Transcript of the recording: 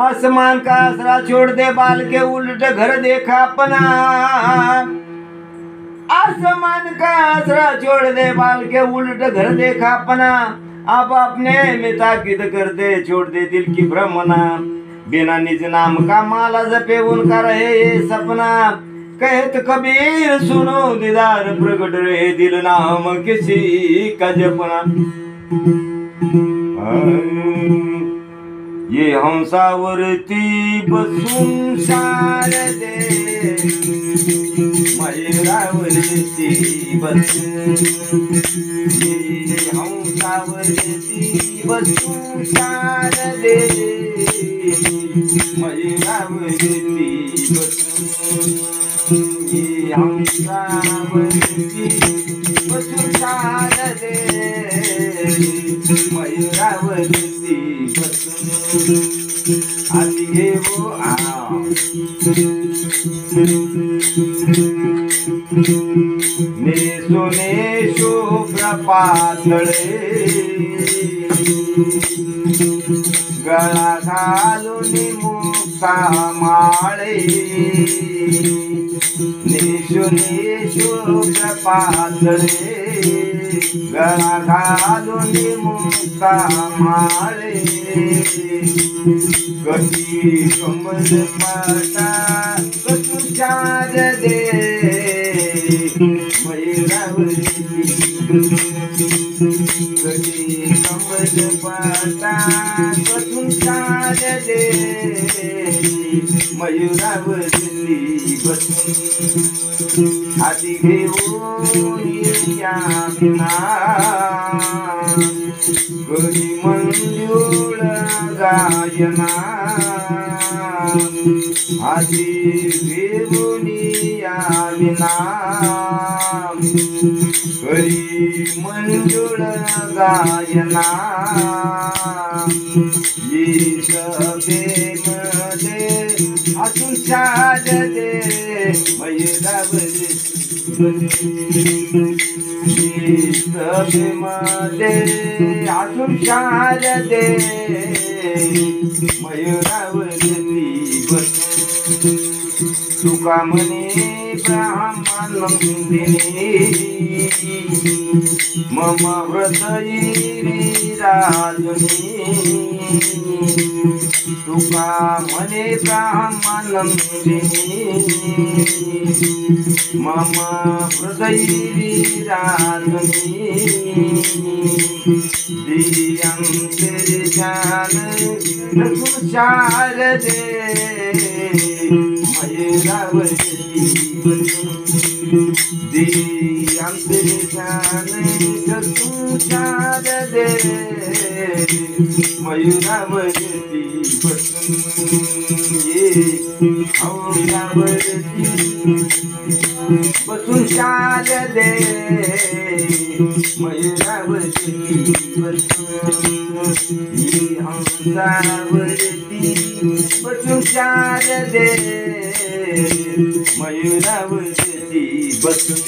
आसमान का आसरा छोड़ दे बाल के उल्ट घर देखा अपना। आसमान का आसरा छोड़ दे बाल के उल्ट घर देखा अपना। अब अपने में ताकीद कर दे छोड़ दे दिल की भ्रमना। बिना निज नाम का माला जपे उनका रहे ये सपना। कहत कबीर सुनो दीदार प्रगट रहे दिल नाम किसी का जपना। ये हंसावरती बसून शारदे मयूरावरती बसून। ये हंसावरती बसून शारदे मयूरावरती बसून। ये हंसावरती बसून शारदे मयूरावरती बसून। आती है वो नेसो नेसो प्रपातळे गळा घालून मुक्ता माळे। नेसो नेसो प्रपातळे गळा घालून मुक्ता माळे। कटी कमल पाटा कटू चार दे मयूरावरती। कटी कमल पाटा कटू चार दे मयूरावरती बसून। आधी घेऊन या बिना घरी मंजूळ गायना। आधी घेऊन या बिना घरी मंजूळ गायना। ये सभेमध्ये अजून साज दे मयूरावरती। सभेमध्ये अजून साज दे मयूरावरती बसून। तुका म्हणे ब्राह्मण नंदिनी मम हृदयी विराजुनी। तुका म्हणे ब्राह्मण नंदिनी मम हृदयी विराजुनी। दियांतरी ध्यान रसू शारदे मयूरावरती बसून। दियांतरी ध्यान रसू शारदे मयूरावरती बसून। ये हंसावरती बसून शारदे मयूरावरती बसून। ये हंसावरती बसून शारदे मयूरावरती बसून।